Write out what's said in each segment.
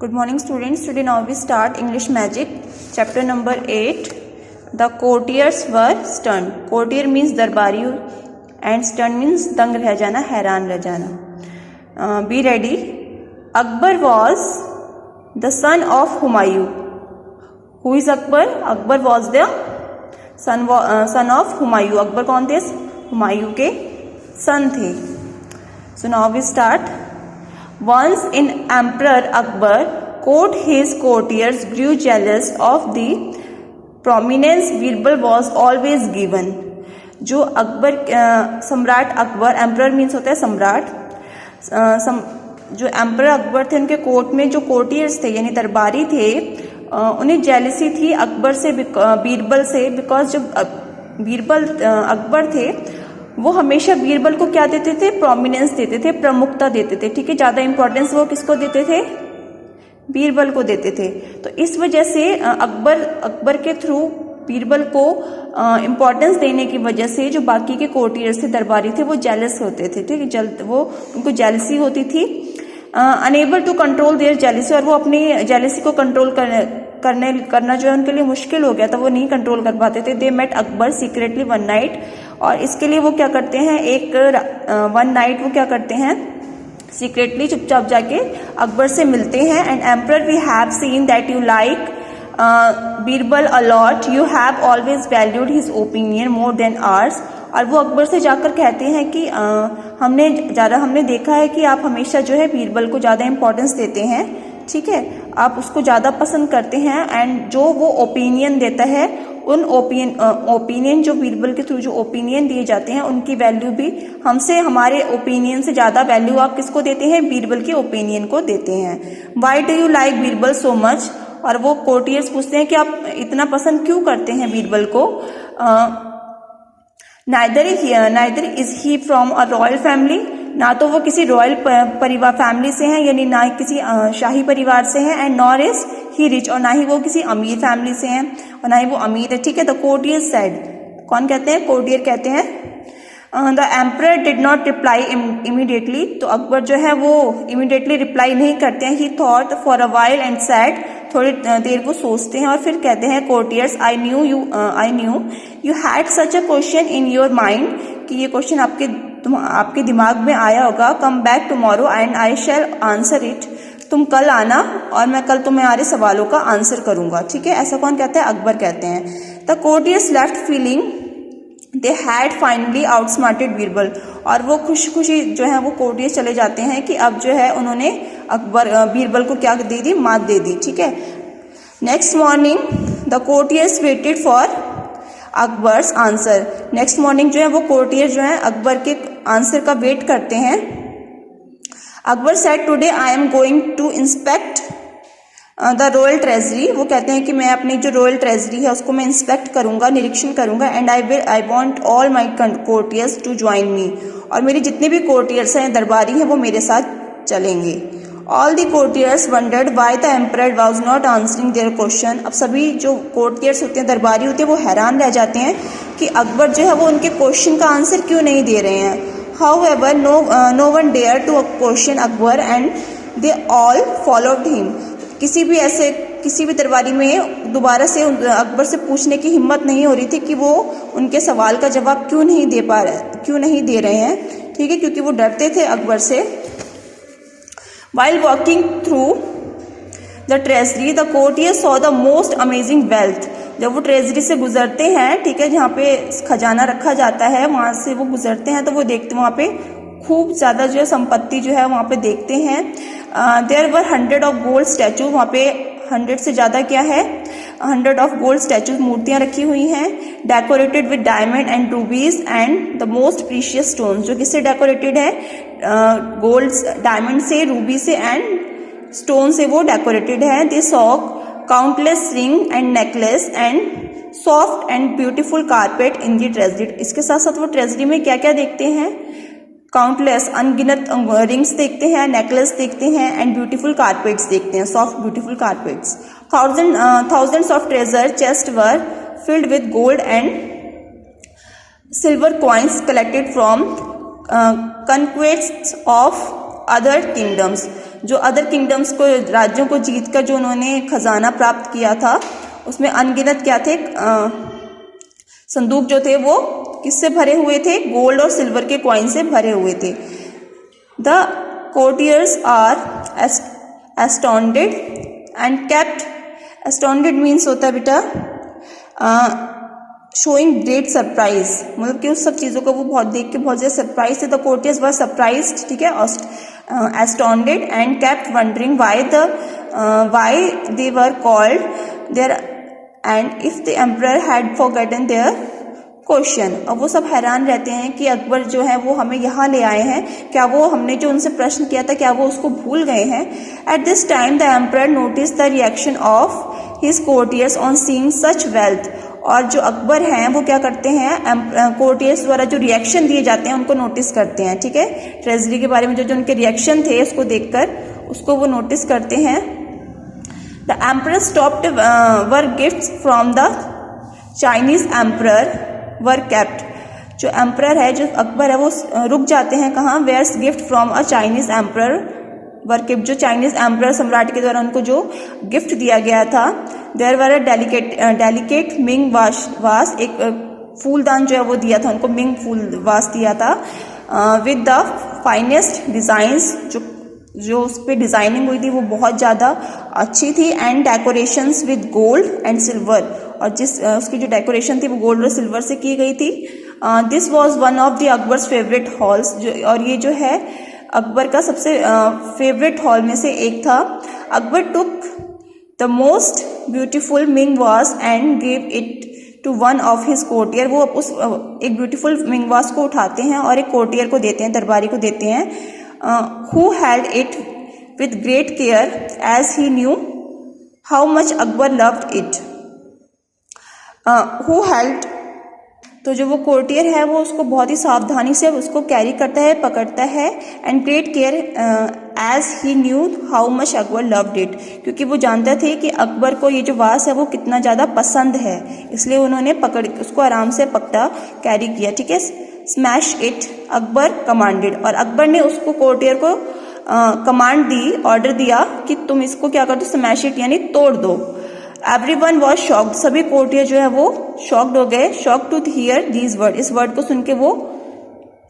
Good morning students. Today now we start English Magic chapter number 8. The courtiers were stunned. Courtier means दरबारी and stunned means दंग रह जाना, हैरान रह जाना. Be ready. Akbar was the son of Humayun. Who is Akbar? Akbar was the son of Humayun. Akbar कौन थे? हुमायूं के son थे. So now we start. Once in Emperor Akbar court, his courtiers grew jealous of the prominence Birbal was always given. जो अकबर सम्राट Akbar, emperor means होता है सम्राट, जो एम्परर अकबर थे उनके कोर्ट में जो कोर्टियर्स थे यानी दरबारी थे, उन्हें जेलसी थी अकबर से, बीरबल से, बिकॉज जब बीरबल अकबर थे वो हमेशा बीरबल को क्या देते थे? प्रोमिनेंस देते थे, प्रमुखता देते थे. ठीक है, ज्यादा इंपॉर्टेंस वो किसको देते थे? बीरबल को देते थे. तो इस वजह से अकबर के थ्रू बीरबल को इम्पोर्टेंस देने की वजह से जो बाकी के कोर्टियर्स थे, दरबारी थे, वो जेलस होते थे. ठीक है, वो उनको जेलसी होती थी. Unable to control their jealousy, और वो अपनी जेलसी को कंट्रोल करना जो है उनके लिए मुश्किल हो गया था, वो नहीं कंट्रोल कर पाते थे. They met Akbar secretly one night, और इसके लिए वो क्या करते हैं, एक वन नाइट वो क्या करते हैं, सीक्रेटली चुपचाप जाके अकबर से मिलते हैं. And emperor we have seen that you like Birbal a lot, you have always valued his opinion more than ours. और वो अकबर से जाकर कहते हैं कि हमने देखा है कि आप हमेशा जो है बीरबल को ज़्यादा इंपॉर्टेंस देते हैं. ठीक है, आप उसको ज़्यादा पसंद करते हैं. एंड जो वो ओपिनियन देता है, उन ओपिनियन जो बीरबल के थ्रू जो ओपिनियन दिए जाते हैं, उनकी वैल्यू भी हमसे, हमारे ओपिनियन से ज़्यादा वैल्यू आप किसको देते हैं? बीरबल के ओपिनियन को देते हैं. Why do you like Birbal so much? और वो कोर्टियर्स पूछते हैं कि आप इतना पसंद क्यों करते हैं बीरबल को? Neither is he from a royal family, ना तो वो किसी रॉयल परिवार फैमिली से हैं, यानी ना किसी शाही परिवार से हैं. And nor is he rich, और ना ही वो किसी अमीर फैमिली से हैं, और ना ही वो अमीर है. ठीक है, द कोर्टियर सेड, कौन कहते हैं? कोर्टियर कहते हैं. The emperor did not reply immediately, तो अकबर जो है वो इमीडिएटली रिप्लाई नहीं करते हैं. He thought for a while and said, थोड़ी देर वो सोचते हैं और फिर कहते हैं courtiers, I knew you had such a question in your mind, कि ये क्वेश्चन आपके दिमाग में आया होगा. Come back tomorrow and I shall answer it, तुम कल आना और मैं कल तुम्हारे सवालों का आंसर करूंगा. ठीक है, ऐसा कौन कहता है? अकबर कहते हैं. The courtiers left feeling they had finally outsmarted Birbal, और वो खुशी जो है वो कोर्टियर्स चले जाते हैं कि अब जो है उन्होंने बीरबल को क्या दे दी? मात दे दी. ठीक है. Next morning the courtiers waited for Akbar's answer. Next morning जो है वो कोर्टियर जो है अकबर के आंसर का वेट करते हैं. Akbar said today I am going to inspect the royal treasury, वो कहते हैं कि मैं अपनी जो रॉयल ट्रेजरी है उसको मैं इंस्पेक्ट करूंगा, निरीक्षण करूंगा. And I want all my courtiers to join me, और मेरे जितने भी कोर्टियर्स हैं, दरबारी हैं, वो मेरे साथ चलेंगे. All the courtiers wondered why the emperor was not answering their question. अब सभी जो कोर्टियर्स होते हैं, दरबारी होते हैं, वो हैरान रह जाते हैं कि अकबर जो है वो उनके क्वेश्चन का आंसर क्यों नहीं दे रहे हैं. However no one dare to question Akbar and they all followed him. किसी भी दरबारी में दोबारा से अकबर से पूछने की हिम्मत नहीं हो रही थी कि वो उनके सवाल का जवाब क्यों नहीं दे रहे हैं. ठीक है, क्योंकि वो डरते थे अकबर से. While walking through the treasury, the courtiers saw the most amazing wealth. जब वो ट्रेजरी से गुजरते हैं, ठीक है, जहाँ पे खजाना रखा जाता है, वहाँ से वो गुजरते हैं तो वो देखते वहाँ पे खूब ज़्यादा जो है संपत्ति जो है वहाँ पे देखते हैं. There were 100 of gold statue, वहाँ पे 100 से ज़्यादा क्या है, 100 ऑफ गोल्ड स्टैचूज, मूर्तियाँ रखी हुई हैं. Decorated with diamond and रूबीज and the most precious stone, जो किससे डेकोरेटेड है? गोल्ड, डायमंड से, रूबी से एंड स्टोन से वो डेकोरेटेड है. They saw countless ring and necklace and soft and beautiful carpet in the treasury. इसके साथ साथ वो ट्रेजरी में क्या क्या देखते हैं? काउंटलेस, अनगिनत रिंग्स देखते हैं, नेकलेस देखते हैं, एंड ब्यूटीफुल कारपेट्स देखते हैं, soft beautiful carpets. Thousands of treasure chest were filled with gold and silver coins collected from conquests of other kingdoms. जो अदर किंगडम्स को, राज्यों को जीत कर जो उन्होंने खजाना प्राप्त किया था, उसमें अनगिनत क्या थे, संदूक जो थे वो किससे भरे हुए थे, गोल्ड और सिल्वर के कॉइन से भरे हुए थे। The courtiers are astounded and kept, astounded means होता है बेटा शोइंग ग्रेट सरप्राइज, मतलब कि उस सब चीज़ों को वो बहुत देख के बहुत ज़्यादा सरप्राइज थे। द कोर्टियर्स वर सरप्राइज्ड, ठीक है, astounded and kept wondering why they were called there and if the emperor had forgotten their question. अब वो सब हैरान रहते हैं कि अकबर जो है वो हमें यहाँ ले आए हैं, क्या वो हमने जो उनसे प्रश्न किया था क्या वो उसको भूल गए हैं। At this time the emperor notice the reaction of his courtiers on seeing such wealth, और जो अकबर हैं वो क्या करते हैं, कोर्टियर्स द्वारा जो रिएक्शन दिए जाते हैं उनको नोटिस करते हैं, ठीक है, ट्रेजरी के बारे में जो उनके रिएक्शन थे उसको देखकर उसको वो नोटिस करते हैं। The emperor stopped where gifts from the Chinese emperor were kept, जो एम्परर है, जो अकबर है, वो रुक जाते हैं कहाँ, where's gift from a Chinese emperor were kept, जो चाइनीज एम्परर सम्राट के द्वारा उनको जो गिफ्ट दिया गया था। There were a delicate Ming vase, एक फूलदान जो है वो दिया था उनको, मिंग फूल वास दिया था, विद द फाइनेस्ट डिजाइंस, जो उस पर डिजाइनिंग हुई थी वो बहुत ज़्यादा अच्छी थी, and decorations with gold and silver, और जिस उसकी जो डेकोरेशन थी वो गोल्ड और सिल्वर से की गई थी। This was one of the Akbar's favourite halls, और ये जो है अकबर का सबसे फेवरेट हॉल में से एक था। Akbar took the most beautiful Ming vase and gave it to one of his courtier, वो उस एक ब्यूटीफुल मिंग वास को उठाते हैं और एक कोर्टियर को देते हैं, दरबारी को देते हैं, who held it with great care as he knew how much Akbar loved it. Who held, तो जो वो कोर्टियर है वो उसको बहुत ही सावधानी से उसको कैरी करता है, पकड़ता है, and great care as he knew how much Akbar loved it, क्योंकि वो जानते थे कि अकबर को ये जो वास है वो कितना ज़्यादा पसंद है, इसलिए उन्होंने पकड़ उसको आराम से पकड़ा, कैरी किया, ठीक है। स्मैश इट अकबर कमांडेड, और अकबर ने उसको कोर्टियर को कमांड दी, ऑर्डर दिया कि तुम इसको क्या कर दो, स्मैश इट यानी तोड़ दो। एवरीवन वाज शॉक्ड, सभी कोर्टियर जो है वो शॉक्ड हो गए, shocked to hear these word, इस वर्ड को सुन के वो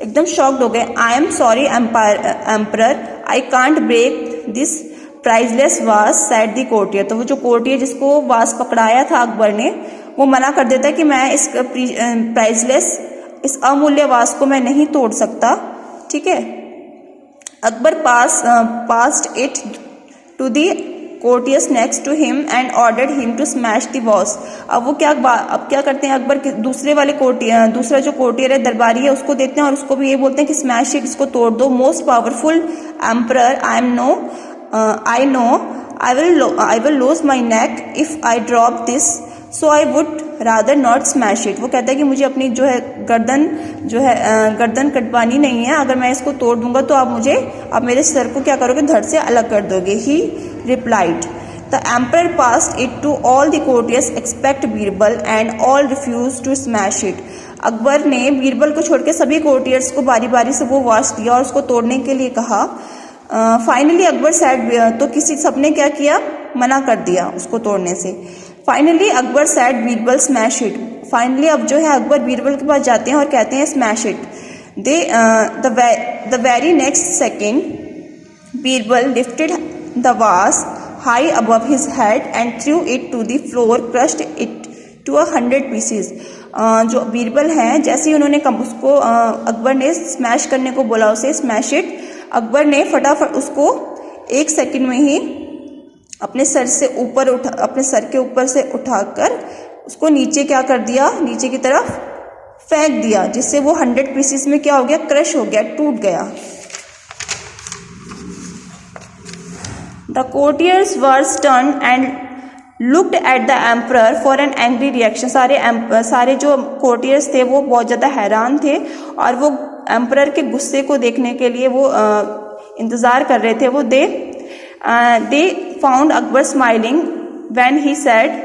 एकदम शॉक्ड हो गए। I am sorry emperor, I can't break this priceless vase said the courtier, तो वो जो कोर्टियर जिसको वास पकड़ाया था अकबर ने, वो मना कर देता है कि मैं इस प्राइजलेस, इस अमूल्य वास को मैं नहीं तोड़ सकता, ठीक है। Akbar passed it to the courtiers next to him and ordered him to smash the vase. अब क्या करते हैं, अकबर के दूसरे वाले दूसरा जो कोर्टियर है, दरबारी है, उसको देते हैं और उसको भी ये बोलते हैं कि स्मैश इट, इसको तोड़ दो। Most powerful emperor, I know I will lose my neck if I drop this, so I would rather not smash it. वो कहता है कि मुझे अपनी जो है गर्दन कटवानी नहीं है, अगर मैं इसको तोड़ दूंगा तो आप मेरे सर को क्या करोगे, धड़ से अलग कर दोगे। He replied the emperor passed it to all the courtiers except Birbal and all refuse to smash it. Akbar ने बीरबल को छोड़ के सभी कोर्टियर्स को बारी बारी से वो वास दिया और उसको तोड़ने के लिए कहा। फाइनली अकबर सैड, तो सबने क्या किया, मना कर दिया उसको तोड़ने से। Finally Akbar sad Birbal smash it, finally अब जो है अकबर बीरबल के पास जाते हैं और कहते हैं smash it. The very next second Birbal lifted the vase high above his head and threw it to the floor, crushed it to 100 pieces. जो बीरबल हैं, जैसे ही उन्होंने उसको अकबर ने स्मैश करने को बोला उसे स्मैश इट, अकबर ने फटाफट उसको 1 सेकंड में ही अपने सर के ऊपर से उठाकर उसको नीचे क्या कर दिया, नीचे की तरफ फेंक दिया, जिससे वो 100 पीसेस में क्या हो गया, क्रश हो गया, टूट गया। The courtiers were stunned and looked at the emperor for an angry reaction. सारे जो कोर्टियर्स थे वो बहुत ज़्यादा हैरान थे और वो एम्परर के गुस्से को देखने के लिए वो इंतज़ार कर रहे थे। वो they found Akbar smiling when he said,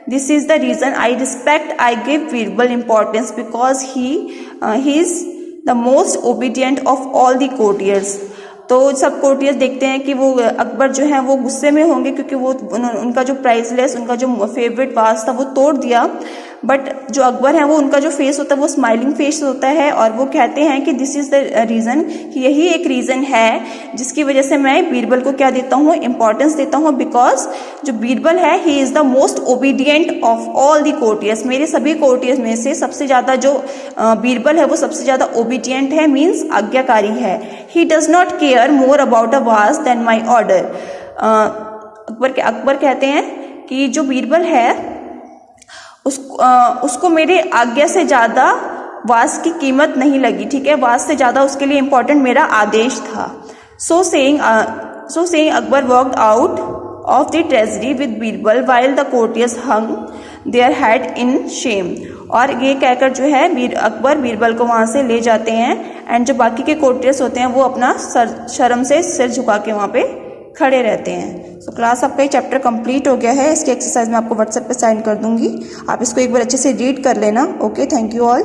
"This is the reason I give Birbal importance because he is the most obedient of all the courtiers." तो सब कोर्टियर्स देखते हैं कि वो अकबर जो है वो गुस्से में होंगे, क्योंकि वो उनका जो प्राइसलेस, उनका जो फेवरेट वाज था वो तोड़ दिया। बट जो अकबर है वो उनका जो फेस होता है वो स्माइलिंग फेस होता है, और वो कहते हैं कि दिस इज द रीज़न, कि यही एक रीज़न है जिसकी वजह से मैं बीरबल को क्या देता हूँ, इंपॉर्टेंस देता हूँ। बिकॉज जो बीरबल है he is the most obedient of all the courtiers, मेरे सभी कोर्टियर्स में से सबसे ज़्यादा जो बीरबल है वो सबसे ज़्यादा ओबीडियंट है, मीन्स आज्ञाकारी है। He does not care more about a vase than my order. Akbar कहते हैं कि जो बीरबल है उसको मेरे आज्ञा से ज़्यादा वास की कीमत नहीं लगी, ठीक है, वास से ज़्यादा उसके लिए इम्पोर्टेंट मेरा आदेश था। So saying Akbar walked out of the treasury with Birbal while the courtiers hung their head in Shem. और ये कहकर जो है अकबर बीरबल को वहाँ से ले जाते हैं, एंड जो बाकी के कोर्टियर्स होते हैं वो अपना शर्म से सिर झुका के वहाँ पे खड़े रहते हैं। सो क्लास आपका ये चैप्टर कंप्लीट हो गया है। इसकी एक्सरसाइज मैं आपको व्हाट्सएप पे सेंड कर दूंगी, आप इसको एक बार अच्छे से रीड कर लेना। Okay, thank you all.